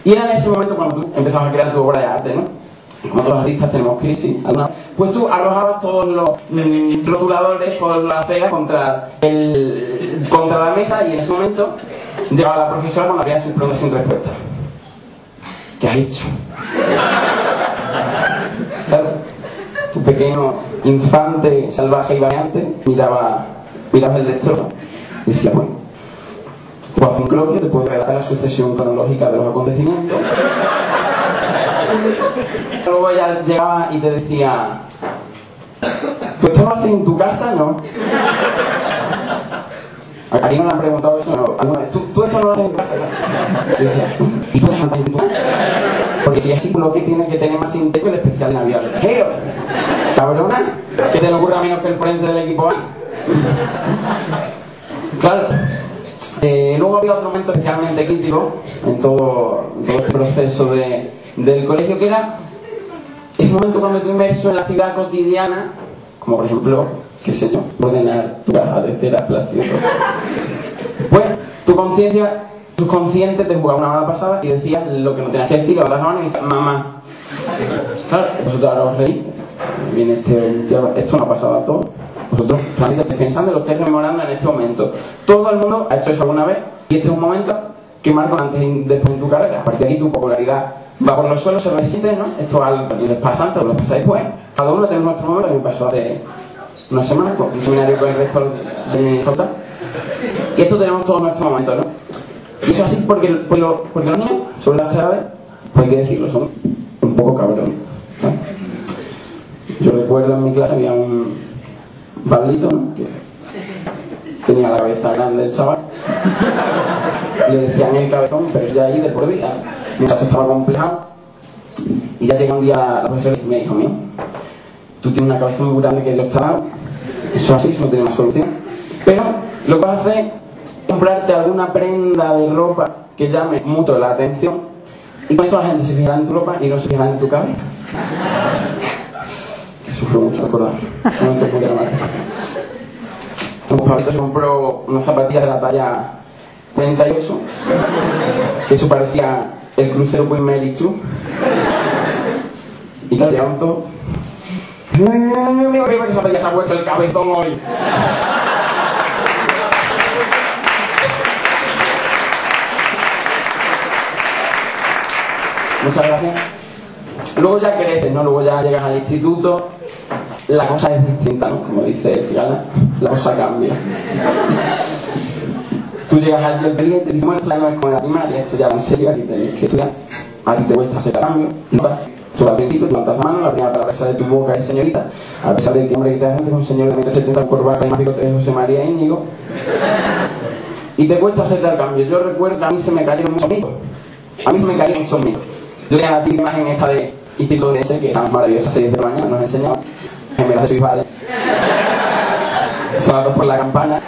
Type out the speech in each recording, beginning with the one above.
Y era en ese momento cuando tú empezabas a crear tu obra de arte, ¿no? Como todos los artistas tenemos crisis, pues tú arrojabas todos los rotuladores, todas las cegas contra la mesa, y en ese momento llegaba la profesora cuando había sus preguntas sin respuesta. ¿Qué has hecho? Claro, tu pequeño infante salvaje y variante miraba el destrozo y decía, bueno, te puedo hacer un croquis, te puedo relatar la sucesión cronológica de los acontecimientos. Luego ella llegaba y te decía, ¿tú esto lo haces en tu casa? No. ¿A quién no le han preguntado eso? No. ¿Tú esto no lo haces en tu casa? No. Y decía, ¿y tú estás en tu casa? Porque si es así, lo que tiene que tener más interés el especial de Navidad. ¡Pero! ¡Cabrona! ¿Qué te le ocurre a menos que el forense del equipo A? Claro. Luego había otro momento especialmente crítico en todo este proceso del colegio, que era ese momento cuando tú inmerso en la actividad cotidiana, como por ejemplo, qué sé yo, ordenar tu caja de cera plástico. Pues tu conciencia, subconsciente, te jugaba una mala pasada y decías lo que no tenías que decir, levantas la mano y dices, mamá. Claro, vosotros ahora os reís, viene esto no ha pasado a todos. Vosotros realmente estáis pensando y lo estáis rememorando en este momento. Todo el mundo ha hecho eso alguna vez, y este es un momento que marca antes y después en tu carrera. A partir de aquí tu popularidad va por los suelos, se resiente, ¿no? Esto es algo que les pasa antes o les pasa después. Cada uno tenemos nuestro momento. A mí me pasó hace una semana con un seminario con el rector de mi facultad. Y esto tenemos todos nuestros momentos, ¿no? Y eso así porque los niños, sobre las claves, pues hay que decirlo, son un poco cabrones, ¿no? Yo recuerdo en mi clase había un Pablito, ¿no? Que tenía la cabeza grande el chaval. Le decían el cabezón, pero ya ahí de por vida. El muchacho estaba complejado. Y ya llega un día la profesora y dice, mira, hijo mío, tú tienes una cabeza muy grande que Dios te ha dado. Eso así, eso no tiene más solución. Pero lo que vas a hacer es comprarte alguna prenda de ropa que llame mucho la atención. Y con esto la gente se fijará en tu ropa y no se fijará en tu cabeza. Sufro mucho de acordar. Un momento muy dramático. Un Pablito se compró unas zapatillas de la talla 48, que eso parecía el crucero Queen Mary 2. Y claro, llegaron todos. Mira que zapatillas se ha puesto el cabezón hoy. Muchas gracias. Luego ya creces, ¿no? Luego ya llegas al instituto. La cosa es distinta, ¿no? Como dice el Fiala, la cosa cambia. Tú llegas allí al cliente y dices, bueno, esto ya no es como en la primaria, esto ya va en serio, aquí tenéis que estudiar. A ti te cuesta hacer cambio, notas. Tú al principio levantas la mano, la primera palabra que sale de tu boca es señorita, a pesar de que hombre que te es un señor de 1,70 m, corbata y más bigote de José María Íñigo. Y te cuesta hacerte el cambio. Yo recuerdo que a mí se me cayeron muchos amigos. A mí se me cayeron muchos amigos. Yo tenía la típica imagen esta de Instituto de ese, que es maravillosa, 6 de la mañana, nos enseñaba. Gemelas de sus rivales. Sonados por la campana.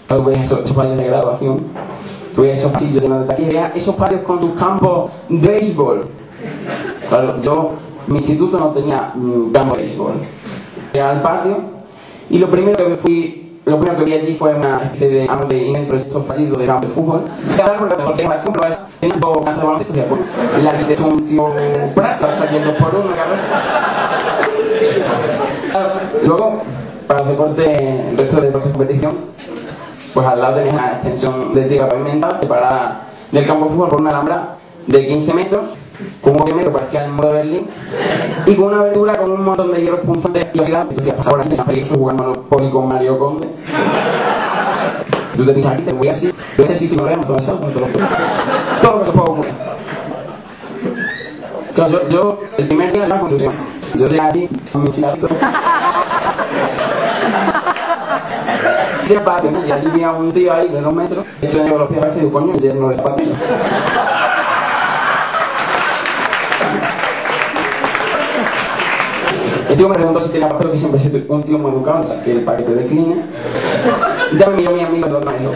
Tú ves esos patios de graduación. Tú ves esos pasillos llenos de taquillas. Esos patios con sus campos de béisbol. Claro, yo, mi instituto no tenía campo de béisbol. Llegué al patio y lo primero que vi allí fue una especie de invento de estos fallidos de campo de fútbol. Porque en la acción tenía un poco de baloncesto. Bueno, el arquitecto es un tío brazo, saliendo por uno, cabrón. Claro, luego, para el deporte, el resto de deportes de competición, pues al lado tenéis una extensión de tierra pavimentada separada del campo de fútbol por una alhambra de 15 metros, con un movimiento que parecía el muro de Berlín, y con una abertura con un montón de hierros punzantes y oxidad. Y tú decías, pasa por aquí, es peligroso jugar Monopoly con Mario Conde. Tú te piensas aquí, te voy así, pero ese sitio no lo vemos, todo eso, todo lo que se puede ocurrir. Claro, yo el primer día de la conclusión, yo llegué aquí con mi cigarrito. Y allí vi a un tío ahí de 2 metros, hecho de los pies abajo y digo, coño, lleno de zapatillas. El tío me preguntó si tenía papel, que siempre soy un tío muy educado, saqué el paquete de cleaner. Ya me miró mi amigo de otra y dijo,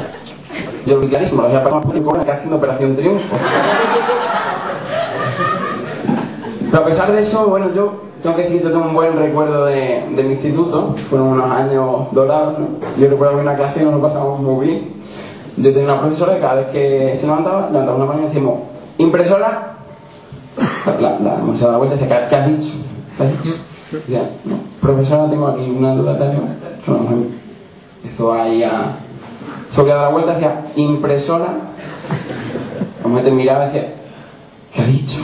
yo lo vi clarísimo, lo había pasado por el corner que haciendo Operación Triunfo. Pero a pesar de eso, bueno, yo tengo que decir que tengo un buen recuerdo de mi instituto. Fueron unos años dorados, ¿no? Yo recuerdo que en una clase nos lo pasamos muy bien. yo tenía una profesora que cada vez que se levantaba una mano y decíamos, impresora. Se da la vuelta y dice, ¿qué has dicho? ¿Qué has dicho? Decía, no, profesora, tengo aquí una duda tal. Empezó ahí a... Sobre a dar la vuelta, decía, impresora. La mujer te miraba y decía, ¿qué ha dicho?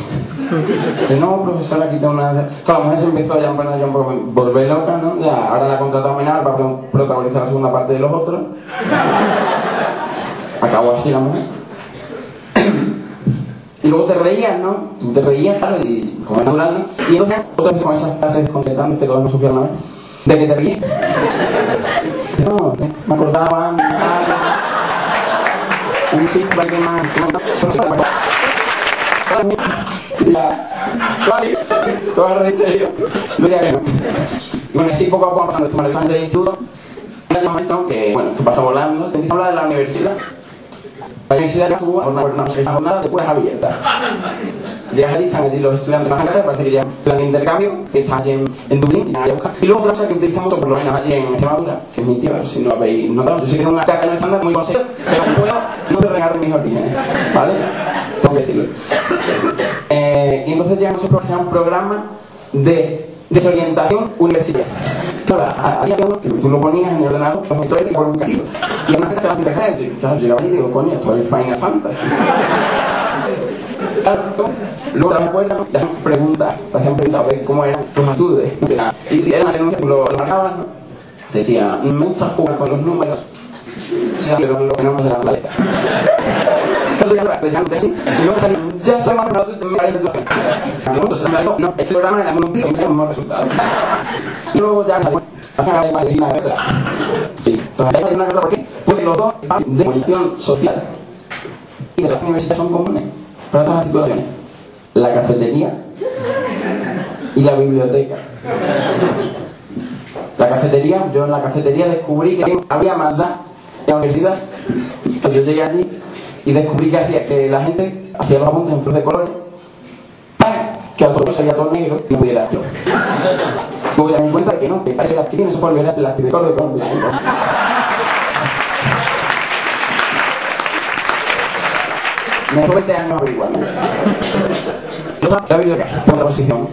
Y no, profesora, aquí tengo una... Claro, la mujer se empezó ya un poco a volver loca, ¿no? Ya, ahora la ha contratado a Menal para protagonizar la segunda parte de Los Otros. Acabó así la mujer. Y luego te reías, ¿no? Tú te reías, claro, y como es natural, ¿no? Y entonces, otra vez con esas frases desconcertantes que todos no supieron una vez, ¿de qué te ríes? No, me acordaba un sitio para que más... Vale, todo a reír serio. Yo diría que no. Y bueno, así poco a poco pasando esto maravillosamente del instituto, hay un momento que, bueno, esto pasa volando, te empieza a hablar de la universidad. La universidad ya tuvo una jornada de puertas abiertas. Llegas allí, están allí los estudiantes más grandes, parece que ya estudian de intercambio, que está allí en Dublín, y luego otra cosa que utilizamos por lo menos allí en Extremadura, que es mi tío, si no lo habéis notado, yo sé que tengo una caja no estándar muy conocida, pero no puedo renegar de mis orígenes, ¿vale? Tengo que decirlo. Y entonces ya nosotros hacemos un programa de desorientación universitaria. Claro, había uno que tú lo ponías en el ordenador, los monitores y por un castillo. Y además que la gente cae, claro, llegaba allí y digo, coño, esto es Final Fantasy. Claro, luego te das cuenta, ¿no? Te hacían preguntas, a ver cómo eran tus actitudes. Y era una denuncia, lo marcabas, ¿no? Te decía, me gusta jugar con los números, pero los fenómenos de la maleta. Y luego salían, ya soy más preparado, me caí de tu fe. No, es que el programa era un y tenemos resultados. Y luego ya, hay una guerra. Sí, entonces hay una guerra, ¿por qué? Porque los dos van de demolición social y de las universidades son comunes para todas las titulaciones. La cafetería y la biblioteca. La cafetería, yo en la cafetería descubrí que había maldad en la universidad. Entonces yo llegué allí y descubrí que la gente hacía los apuntes en flor de colores para que al fondo salía todo negro y no pudiera hacerlo. Luego ya me di cuenta de que no, que parece que aquí no se puede olvidar el plástico de color blanco. Me dejó 20 años averiguando. La biblioteca, otra posición.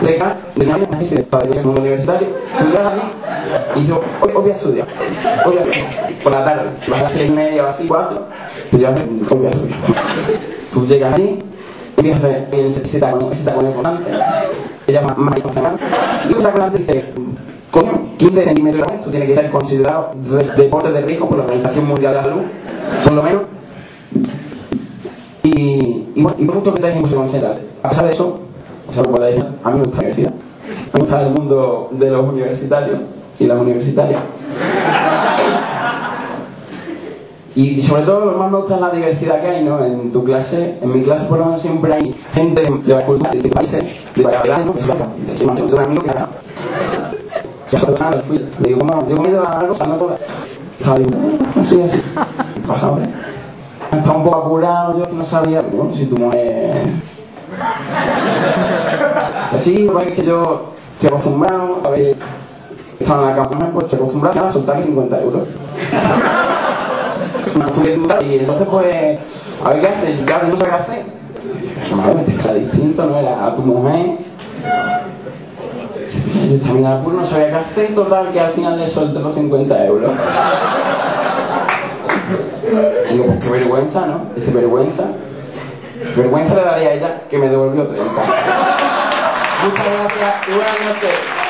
Beca, de una especie de padre en un universitario, tú llegas allí y dices, hoy voy a estudiar, hoy voy a estudiar. Por la tarde, vas a las 6:30 o así, 4, tú llegas, hoy voy a estudiar. Tú llegas allí, empiezas a hacer ese taconeo constante, ella llama mariconstante, y un taconante dice, coño, 15 centímetros de esto tiene que ser considerado deporte de riesgo por la Organización Mundial de la Salud, por lo menos. Y por mucho que tengas que concentrar, a pesar de eso, a mí me gusta la universidad, me gusta el mundo de los universitarios y las universitarias. Y sobre todo lo que más me gusta es la diversidad que hay, ¿no? En tu clase, en mi clase por lo menos siempre hay gente de varias culturas, de distintos países, de varias edades, ¿no? Yo tengo un amigo que ha le digo, ¿cómo? Yo he comido la cosa, no toda. ¿Sabes? Así, así. Pasa, hombre. Estaba un poco apurado, yo que no sabía, bueno, si tu mujer... Así, lo que es que yo estoy acostumbrado a ver, estaba en la cama, pues estoy acostumbrado a soltar 50 euros. Y entonces pues, a ver qué haces, claro, yo no sé qué hacer. Madre, me está distinto, no era a tu mujer. Yo también al apuro, no sabía qué hacer, total, que al final le solté los 50 euros. Y digo, pues qué vergüenza, ¿no? Dice, vergüenza. Vergüenza le daría a ella que me devolvió 30. Muchas gracias y buenas noches.